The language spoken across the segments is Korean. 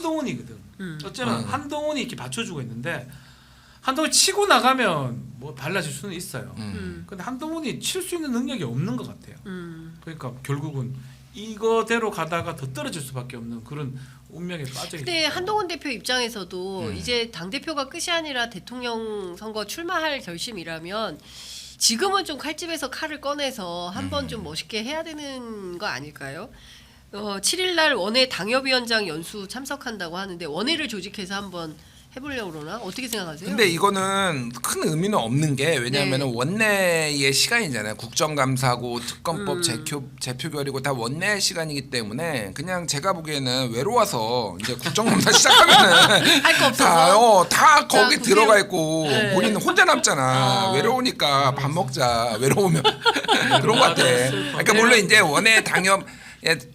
한동훈이거든. 어쩌면 한동훈이 이렇게 받쳐주고 있는데 한동훈이 치고 나가면 뭐 달라질 수는 있어요. 근데 한동훈이 칠 수 있는 능력이 없는 것 같아요. 그러니까 결국은 이거대로 가다가 더 떨어질 수밖에 없는 그런 운명에 빠져 있어요. 근데 한동훈 대표 입장에서도 이제 당 대표가 끝이 아니라 대통령 선거 출마할 결심이라면 지금은 좀 칼집에서 칼을 꺼내서 한번 좀 멋있게 해야 되는 거 아닐까요? 7일 날 원외 당협위원장 연수 참석한다고 하는데 원외를 조직해서 한번 해보려고 그러나? 어떻게 생각하세요? 근데 이거는 큰 의미는 없는 게 왜냐하면 네. 원내의 시간이잖아요. 국정감사고 특검법 제표결이고 다 원내 시간이기 때문에 그냥 제가 보기에는 외로워서 이제 국정감사 시작하면은 할 거 없어서 다 거기 자, 들어가 있고 네. 본인은 혼자 남잖아. 외로우니까 밥 먹자. 외로우면 그런 것 같아. 그러니까 물론 이제 원내 당협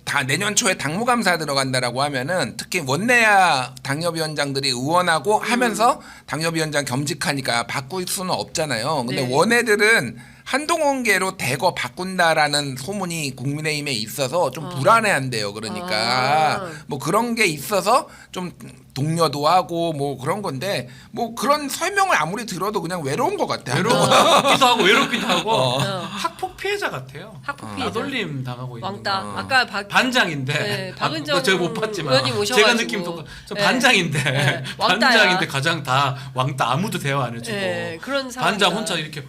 다 내년 초에 당무감사 들어간다라고 하면은 특히 원내야 당협위원장들이 의원하고 하면서 당협위원장 겸직하니까 바꿀 수는 없잖아요. 근데 네. 원내들은 한동훈계로 대거 바꾼다라는 소문이 국민의힘에 있어서 좀 불안해한대요. 그러니까 뭐 그런 게 있어서 좀 동료도 하고 뭐 그런 건데 뭐 그런 설명을 아무리 들어도 그냥 외로운 것 같아. 외롭기도 하고 외롭기도 하고 학폭 피해자 같아요. 학폭 피해자. 나돌림 당하고 있는 왕따. 거. 아까 반장인데 네, 박은정 제가 못 봤지만 의원님 오셔가지고. 제가 느낌 저 반장인데 네, 왕따야. 반장인데 가장 다 왕따 아무도 대화 안 해주고 네, 그런 상황이다. 반장 혼자 이렇게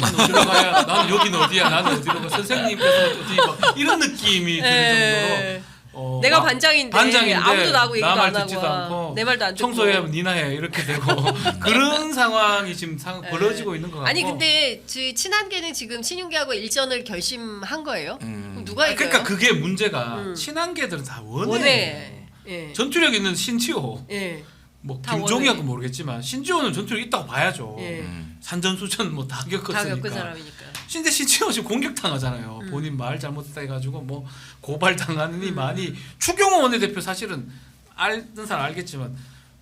나는 어디로 가야 나는 여기는 어디야 나는 어디로 가 선생님께서 어디 가 이런 느낌이 드는 정도로 내가 반장인데 아무도 나하고 얘기도 나말 안 하고 듣지도 않고 내 말도 안 듣고 청소해 니나 해 이렇게 되고 그런 상황이 지금 벌어지고 있는 것 같고 아니 근데 친한계는 지금 친윤계하고 일전을 결심한 거예요? 그럼 누가 이겨요? 그러니까 그게 문제가 친한계들은 다 원해. 원해. 예. 전투력 있는 신지호 예. 뭐 다 김종희하고 원해. 모르겠지만 신지호는 전투력 있다고 봐야죠. 예. 산전수전 뭐 다 다 겪은 겪었으니까. 사람이니까. 근데 신지호 지금 공격당하잖아요. 본인 말 잘못했다 해가지고 뭐 고발당하느니 많이 추경호 원내대표 사실은 알던 사람 알겠지만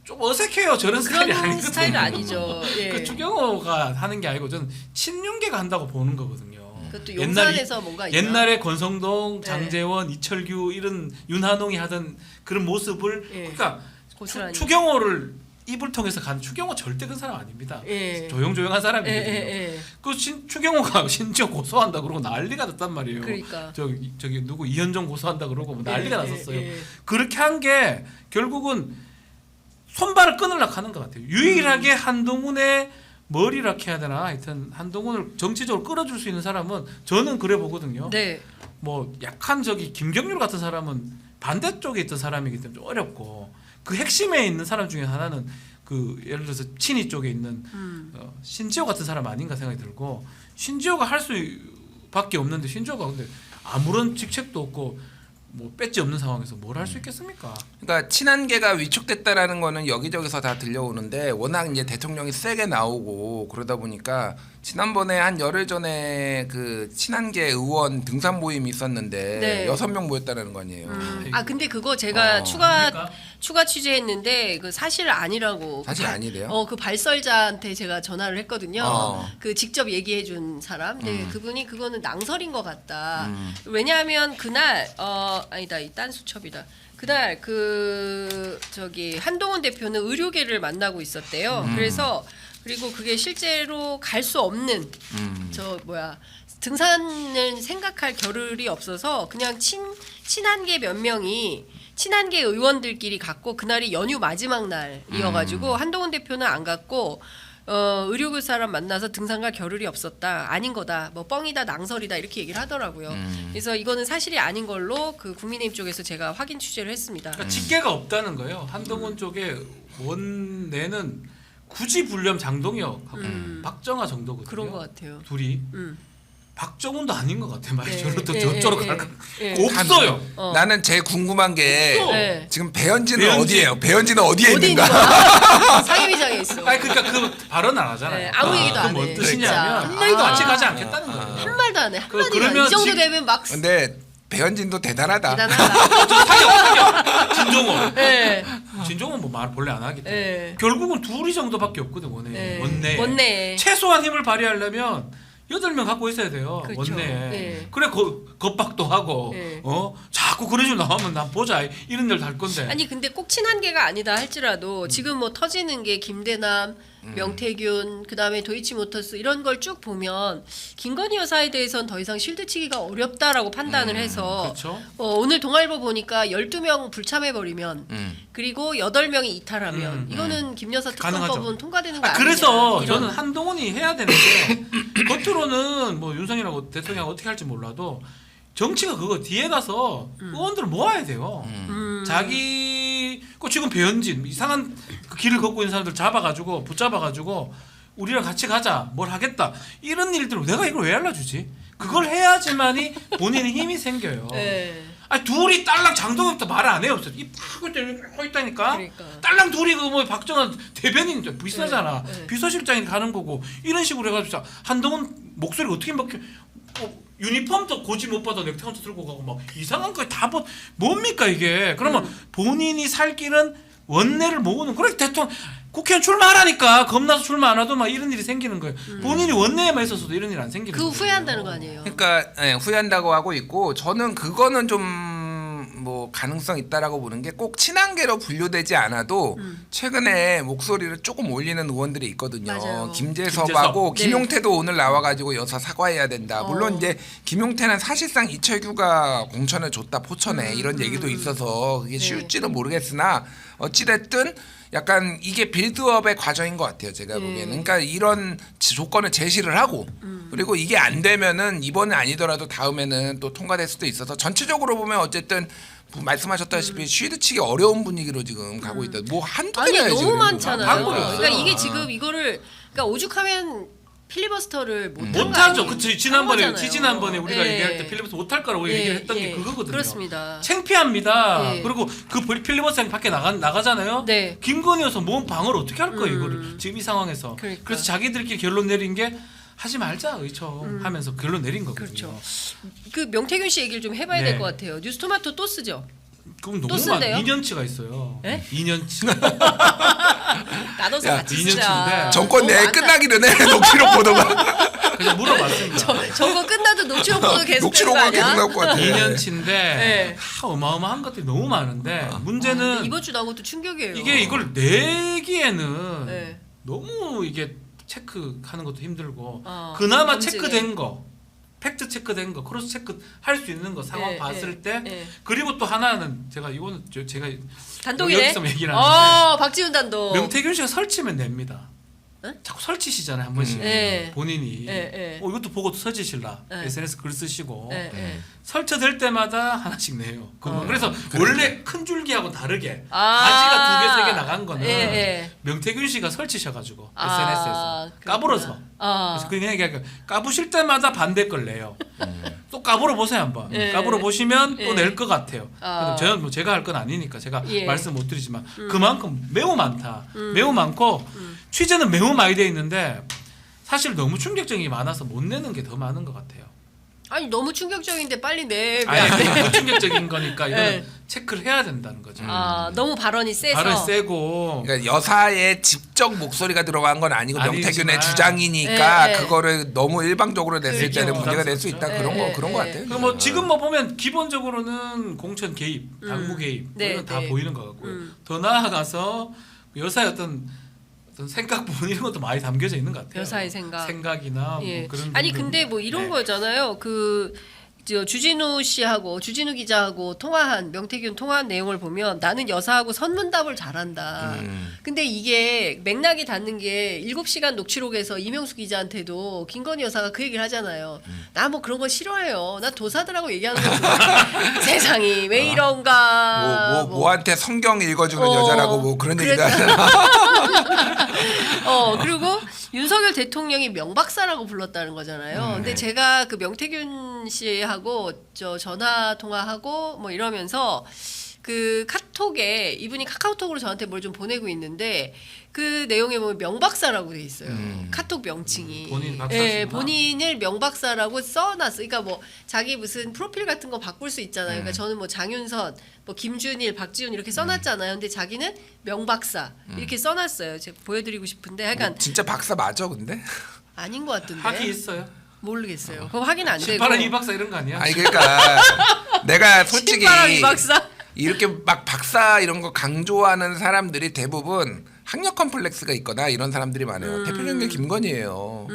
좀 어색해요. 저런 스타일이 그런 아니거든요. 스타일 아니죠. 예. 그 추경호가 하는 게 아니고 저는 친윤계가 한다고 보는 거거든요. 그것도 용산에서 뭔가 있나? 옛날에 권성동, 네. 장제원, 이철규 이런 윤한홍이 하던 그런 모습을 예. 그러니까 고스란히. 추경호를 입을 통해서 간 추경호 절대 그 사람 아닙니다. 예. 조용조용한 사람이거든요. 예. 그 추경호가 심지어 고소한다 그러고 난리가 났단 말이에요. 그러니까. 저기 누구 이현정 고소한다 그러고 뭐 난리가 났었어요. 예. 그렇게 한 게 결국은 손발을 끊으려고 하는 것 같아요. 유일하게 한동훈의 머리라고 해야 되나 하여튼 한동훈을 정치적으로 끌어줄 수 있는 사람은 저는 그래 보거든요. 네. 뭐 약한 김경률 같은 사람은 반대쪽에 있던 사람이기 때문에 좀 어렵고 그 핵심에 있는 사람 중에 하나는 그 예를 들어서 친이 쪽에 있는 신지호 같은 사람 아닌가 생각이 들고 신지호가 할 수밖에 없는데 신지호가 근데 아무런 직책도 없고 뭐 배지 없는 상황에서 뭘 할 수 있겠습니까? 그러니까 친한계가 위축됐다라는 거는 여기저기서 다 들려오는데 워낙 이제 대통령이 세게 나오고 그러다 보니까 지난번에 한 열흘 전에 그 친한계 의원 등산 모임이 있었는데 네. 6명 모였다는 거 아니에요. 아 근데 그거 제가 그러니까? 추가 취재했는데 그 사실 아니라고. 사실 아니래요? 그 발설자한테 제가 전화를 했거든요. 어. 그 직접 얘기해준 사람. 근데 그분이 그거는 낭설인 것 같다. 왜냐하면 그날 아니다 이 딴 수첩이다. 그날 한동훈 대표는 의료계를 만나고 있었대요. 그리고 그게 실제로 갈 수 없는 등산을 생각할 겨를이 없어서 그냥 친한계 몇 명이 친한계 의원들끼리 갔고 그날이 연휴 마지막 날이어가지고 한동훈 대표는 안 갔고 의료계 사람 만나서 등산 갈 겨를이 없었다. 아닌 거다. 뭐 뻥이다 낭설이다 이렇게 얘기를 하더라고요. 그래서 이거는 사실이 아닌 걸로 그 국민의힘 쪽에서 제가 확인 취재를 했습니다. 그러니까 직계가 없다는 거예요. 한동훈 쪽에 원내는 굳이 불려면 장동혁하고 박정아 정도거든요. 그런 것 같아요. 둘이 박정훈도 아닌 것 같아. 말이 네. 저렇게 예, 저쪽으로 예, 갈까? 예. 없어요. 나는 제일 궁금한 게 네. 지금 배현진은 배현진. 어디예요? 배현진은 어디에 어디 있는 있는가? 거야? 상임위장에 있어. 아니 그러니까 그 발언 안 하잖아요. 네, 아무 얘기도 안 그건 해. 뭔 뜻이냐면 진짜. 한마디도 같이 아. 가지 않겠다는 거예요. 한 말도 안 해. 한 마디도 안 해. 그러면 이 정도 지금- 되면 막 근데 배현진도 대단하다. 대단하다. 사격 진종호. 네. 진종은 뭐 말 본래 안 하기 때문에 네. 결국은 둘이 정도밖에 없거든 원내. 네. 원내. 원내. 최소한 힘을 발휘하려면 8명 갖고 있어야 돼요. 그렇죠. 원내에. 네. 그래 겁박도 하고 네. 자꾸 그런 식으로 나오면 난 보자 이런 일도 할 건데. 아니 근데 꼭 친한계가 아니다 할지라도 지금 뭐 터지는 게 김대남, 명태균, 그다음에 도이치모터스 이런 걸 쭉 보면 김건희 여사에 대해서는 더 이상 실드치기가 어렵다라고 판단을 해서 그렇죠. 오늘 동아일보 보니까 12명 불참해버리면 그리고 8명이 이탈하면 이거는 김 여사 특검법은 가능하죠. 통과되는 거 그래서 아니냐. 저는 한동훈이 해야 되는 게 겉으로는 뭐 윤석열하고 대통령이 어떻게 할지 몰라도 정치가 그거 뒤에 가서 의원들을 모아야 돼요. 자기 지금 배현진 이상한 그 길을 걷고 있는 사람들 잡아가지고 붙잡아가지고 우리랑 같이 가자 뭘 하겠다 이런 일들 내가 이걸 왜 알려주지? 그걸 해야지만이 본인의 힘이 생겨요. 네. 아니 둘이 딸랑 장동혁도 말 안 해요. 이 팍을 때리고 있다니까. 그러니까. 딸랑 둘이 그 뭐 박정환 대변인 비슷하잖아. 네, 네. 비서실장이 가는 거고 이런 식으로 해가지고 한동훈 목소리 어떻게 막혀? 유니폼도 고지 못 받아 넥타이도 들고 가고 막 이상한 거 다 뭡니까 이게? 그러면 본인이 살 길은 원내를 모으는 그래 대통령 국회의원 출마하라니까 겁나서 출마 안 하도 막 이런 일이 생기는 거예요. 본인이 원내에만 있었어도 이런 일 안 생기는 그 거예요. 후회한다는 거 아니에요. 그러니까 후회한다고 하고 있고 저는 그거는 좀 뭐 가능성 있다라고 보는 게 꼭 친한계로 분류되지 않아도 최근에 목소리를 조금 올리는 의원들이 있거든요. 맞아요. 김재섭하고 네. 김용태도 오늘 나와가지고 여사 사과해야 된다. 물론 이제 김용태는 사실상 이철규가 공천을 줬다 포천에 이런 얘기도 있어서 그게 네. 쉬울지는 모르겠으나 어찌됐든 약간 이게 빌드업의 과정인 것 같아요. 제가 보기에는. 그러니까 이런 조건을 제시를 하고 그리고 이게 안 되면은 이번에 아니더라도 다음에는 또 통과될 수도 있어서 전체적으로 보면 어쨌든 말씀하셨다시피 쉴드치기 어려운 분위기로 지금 가고 있다. 뭐 한두 아니 개나 너무 많잖아요. 바꿔요. 그러니까 이게 지금 이거를 그러니까 오죽하면 필리버스터를 못하죠. 그치 지난번에 거잖아요. 우리가 예. 얘기할 때 필리버스터 못할 거라고 예, 얘기를 했던 예. 게 그거거든요. 그렇습니다. 창피합니다. 예. 그리고 그 필리버스터 밖에 나가잖아요. 네. 김건희 여사 뭔 방어를 어떻게 할 거예요 이거를 지금 이 상황에서. 그러니까. 그래서 자기들끼리 결론 내린 게 하지 말자 의총 하면서 결론 내린 거거든요. 그렇죠. 그 명태균 씨 얘기를 좀 해봐야 네. 될 것 같아요. 뉴스토마토 또 쓰죠. 그럼 또 너무 쓴대요? 2년치가 있어요. 예? 2년치. 나눠서 야, 같이 2년치인데. 쓰자. 정권 너무 내에 많다. 끝나기 전에 녹취록 보도가 그래서 물어봤습니다. 저거 끝나도 녹취록 보도 계속 녹취록으로 되는 거 계속 아니야? 나올 것 같아. 2년치인데 네. 어마어마한 것들이 너무 많은데 근데 문제는 이번 주 나온 것도 충격이에요. 이게 이걸 내기에는 네. 너무 이게 체크하는 것도 힘들고 검증에. 그나마 체크된 거 팩트 체크된 거 크로스 체크 할 수 있는 거 상황 네, 봤을 네, 때 네. 그리고 또 하나는 제가 이거는 제가 단독이네. 여기서 얘기를 하는데 박지훈 단독. 명태균 씨가 설치면 냅니다. 네? 자꾸 설치시잖아요 한 번씩 네. 본인이 네, 네. 이것도 보고 서지실라 네. SNS 글 쓰시고 네, 네. 설치될 때마다 하나씩 내요. 그래서 원래 큰 줄기하고 다르게 아. 가지가 2개, 3개 나간 거는 예, 예. 명태균 씨가 설치셔가지고 아, SNS에서 그렇구나. 까불어서. 그래서 그냥 얘기하니까 까부실 때마다 반대 걸 내요. 또 까불어 보세요 한번. 예. 까불어 보시면 예. 또 낼 것 같아요. 아. 저는 뭐 제가 할 건 아니니까 제가 예. 말씀 못 드리지만 그만큼 매우 많다. 매우 많고 취재는 매우 많이 돼 있는데 사실 너무 충격적인 게 많아서 못 내는 게 더 많은 것 같아요. 아니 너무 충격적인데 빨리 내. 아니 너무 충격적인 거니까 이거는 네. 체크를 해야 된다는 거죠. 너무 발언이 세서. 발은 세고 그러니까 여사의 직접 목소리가 들어간 건 아니고 아니지만. 명태균의 주장이니까 예, 예. 그거를 너무 일방적으로 냈을 그렇죠. 때는 문제가 될 수 있다. 예, 그런 예, 거 예. 같아요. 그뭐 지금 뭐 보면 기본적으로는 공천 개입, 당무 개입 네, 이런 다 네. 보이는 것 같고요. 더 나아가서 여사의 어떤 생각 부분 이런 것도 많이 담겨져 있는 것 같아요. 여사의 생각. 생각이나 예. 뭐 그런. 아니 부분. 근데 뭐 이런 네. 거잖아요. 주진우 씨하고 주진우 기자하고 통화한 명태균 통화한 내용을 보면 나는 여사하고 선문답을 잘한다. 근데 이게 맥락이 닿는 게 7시간 녹취록에서 이명수 기자한테도 김건희 여사가 그 얘기를 하잖아요. 나 뭐 그런 거 싫어해요. 나 도사들하고 얘기하는 거 좋아. 세상이 왜 이런가. 뭐한테 성경 읽어주는 여자라고 뭐 그런 얘기도 그랬다. 하잖아. 그리고 윤석열 대통령이 명박사라고 불렀다는 거잖아요. 근데 제가 그 명태균 씨하고 전화 통화하고 뭐 이러면서 그 카톡에 이분이 카카오톡으로 저한테 뭘 좀 보내고 있는데 그 내용에 보면 명박사라고 돼 있어요. 카톡 명칭이. 본인 박사시구나. 예, 본인을 명박사라고 써놨어. 그러니까 뭐 자기 무슨 프로필 같은 거 바꿀 수 있잖아요. 그러니까 저는 뭐 장윤선, 뭐 김준일, 박지훈 이렇게 써놨잖아요. 근데 자기는 명박사 이렇게 써놨어요. 제가 보여드리고 싶은데, 하여간 진짜 박사 맞아 근데? 아닌 것 같은데. 학위 있어요. 모르겠어요. 그거 확인 안 되고. 신바람 이 박사 이런 거 아니야? 아니 그러니까 내가 솔직히 신바람 이 박사. 이렇게 막 박사 이런 거 강조하는 사람들이 대부분 학력 컴플렉스가 있거나 이런 사람들이 많아요. 대표적인 게 김건희예요.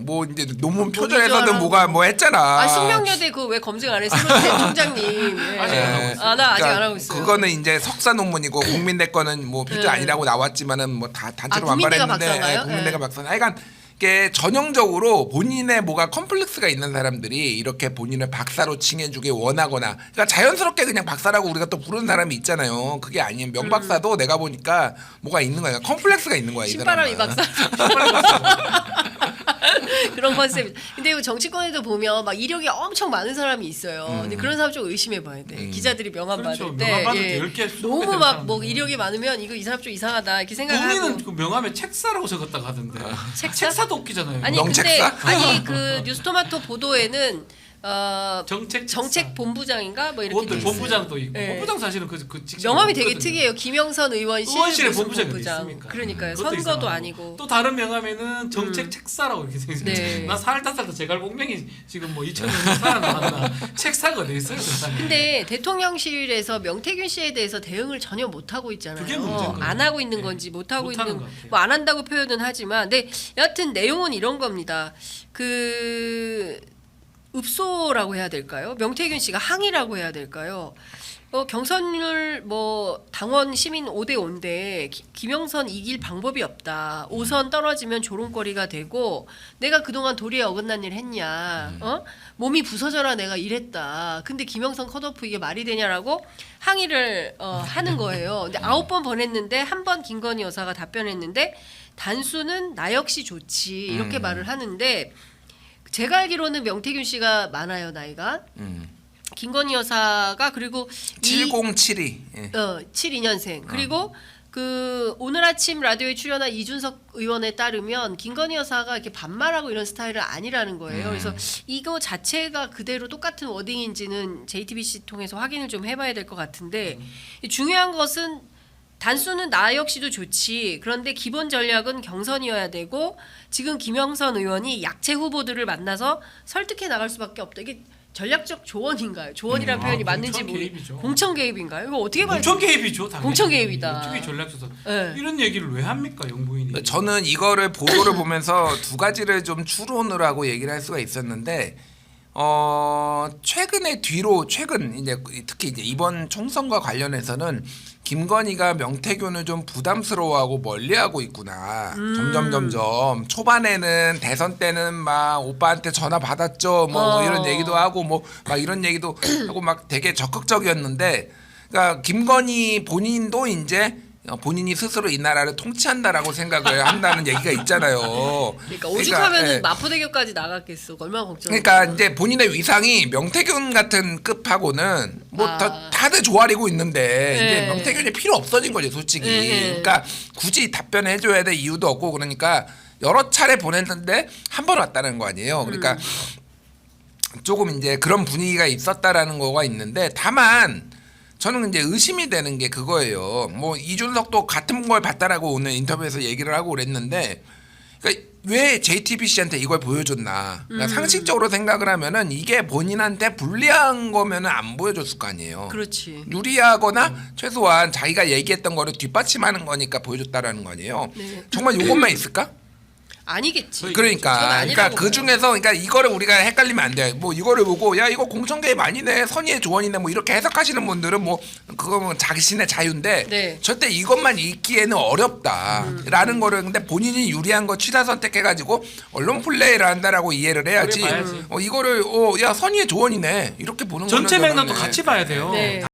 뭐 이제 논문 표절에서든 뭐가 뭐 했잖아. 아 숙명여대 그거 왜 검증 안 했어요? 총장님. 예. 아직 안 하고 있어요. 나 아직 안 하고 있어요. 그거는 이제 석사 논문이고 국민대 거는 뭐 표절 네. 아니라고 나왔지만은 뭐 다 단체로 국민대가 반발했는데 박사인가요? 국민대가 네. 박사는 하여간 이게 전형적으로 본인의 뭐가 컴플렉스가 있는 사람들이 이렇게 본인을 박사로 칭해주길 원하거나 그러니까 자연스럽게 그냥 박사라고 우리가 또 부르는 사람이 있잖아요. 그게 아니면 명박사도 내가 보니까 뭐가 있는 거야. 컴플렉스가 있는 거야. 이 신바람 이 사람은. 박사. 그런 컨셉. 근데 이거 정치권에도 보면 막 이력이 엄청 많은 사람이 있어요. 근데 그런 사람 좀 의심해봐야 돼. 기자들이 명함 그렇죠. 받을 때 명함 받을 때 10개, 20개 너무 되는 막 뭐 사람들. 이력이 많으면 이거 이 사람 좀 이상하다 이렇게 생각하고. 본인은 그 명함에 책사라고 적었다 하던데. 책사? 책사도 웃기잖아요. 아니 근데 명책사? 아니 그 뉴스토마토 보도에는 정책 정책 본부장인가 뭐 이렇게 돼 그것도 있어요. 본부장도 있고 네. 본부장 사실은 그 직책 명함이 되게 특이해요. 김영선 의원실 의원실에 무슨 본부장이 본부장. 있습니까? 그러니까요. 그것도 선거도 이상하고. 아니고. 또 다른 명함에는 정책 책사라고 이렇게 생겼어요. 네. 나 살다 제갈공명이 지금 뭐 2000년 살아나왔나 책사가 어디 있어요? 그 사람이. 근데 대통령실에서 명태균 씨에 대해서 대응을 전혀 못 하고 있잖아요. 그게 문제인 거예요. 안 하고 있는 네. 건지 못 하고 못하는 있는 것 같아요. 뭐 안 한다고 표현은 하지만 근데 여하튼 내용은 이런 겁니다. 그 읍소라고 해야 될까요? 명태균 씨가 항의라고 해야 될까요? 경선률 뭐 당원 시민 5대 5인데 김영선 이길 방법이 없다. 5선 떨어지면 조롱거리가 되고 내가 그동안 도리에 어긋난 일 했냐. 몸이 부서져라 내가 이랬다. 근데 김영선 컷오프 이게 말이 되냐라고 항의를 하는 거예요. 근데 9번 보냈는데 한 번 김건희 여사가 답변했는데 단수는 나 역시 좋지. 이렇게 말을 하는데 제가 알기로는 명태균 씨가 많아요, 나이가. 김건희 여사가 그리고 7072. 예. 72년생. 그리고 그 오늘 아침 라디오에 출연한 이준석 의원에 따르면 김건희 여사가 이렇게 반말하고 이런 스타일은 아니라는 거예요. 그래서 이거 자체가 그대로 똑같은 워딩인지는 JTBC 통해서 확인을 좀 해봐야 될 것 같은데 중요한 것은 단수는 나 역시도 좋지. 그런데 기본 전략은 경선이어야 되고 지금 김영선 의원이 약체 후보들을 만나서 설득해 나갈 수밖에 없다. 이게 전략적 조언인가요? 조언이라는 표현이 맞는지 공천 모르겠어요. 개입이죠. 공천 개입인가요? 이거 어떻게 봐야 공천 개입이죠. 당연히. 공천 개입이다. 어떻게 전략조사 네. 이런 얘기를 왜 합니까 영부인이? 저는 이거를 보도를 보면서 두 가지를 좀 추론을 하고 얘기를 할 수가 있었는데 최근 이제 특히 이제 이번 총선과 관련해서는 김건희가 명태균을 좀 부담스러워하고 멀리하고 있구나. 점점 초반에는 대선 때는 막 오빠한테 전화 받았죠. 뭐 이런 얘기도 하고 뭐 막 이런 얘기도 하고 막 되게 적극적이었는데, 그러니까 김건희 본인도 이제 본인이 스스로 이 나라를 통치한다라고 생각을 한다는 얘기가 있잖아요. 그러니까 오죽하면 예. 마포대교까지 나갔겠어. 얼마나 걱정. 그러니까 이제 본인의 위상이 명태균 같은 급하고는 뭐 아. 다들 조아리고 있는데 네. 이제 명태균이 필요 없어진 거지 솔직히. 네. 그러니까 굳이 답변해줘야 될 이유도 없고 그러니까 여러 차례 보냈는데 한 번 왔다는 거 아니에요. 그러니까 조금 이제 그런 분위기가 있었다라는 거가 있는데 다만. 저는 이제 의심이 되는 게 그거예요. 뭐 이준석도 같은 걸 봤다라고 오늘 인터뷰에서 얘기를 하고 그랬는데, 그러니까 왜 JTBC한테 이걸 보여줬나? 그러니까 상식적으로 생각을 하면은 이게 본인한테 불리한 거면은 안 보여줬을 거 아니에요. 그렇지. 유리하거나 최소한 자기가 얘기했던 거를 뒷받침하는 거니까 보여줬다라는 거 아니에요. 네. 정말 이것만 있을까? 아니겠지. 저는 그러니까 아니라고 그 봐요. 중에서 그러니까 이거를 우리가 헷갈리면 안 돼. 뭐 이거를 보고 야 이거 공천 개입 아니네 선의의 조언이네 뭐 이렇게 해석하시는 분들은 뭐 그거 뭐 자신의 자유인데 네. 절대 이것만 읽기에는 어렵다라는 거를 근데 본인이 유리한 거 취사 선택해가지고 언론 플레이를 한다라고 이해를 해야지. 그래 봐야지. 이거를 야 선의의 조언이네 이렇게 보는 거는 전체 맥락도 저는, 같이 봐야 돼요. 네.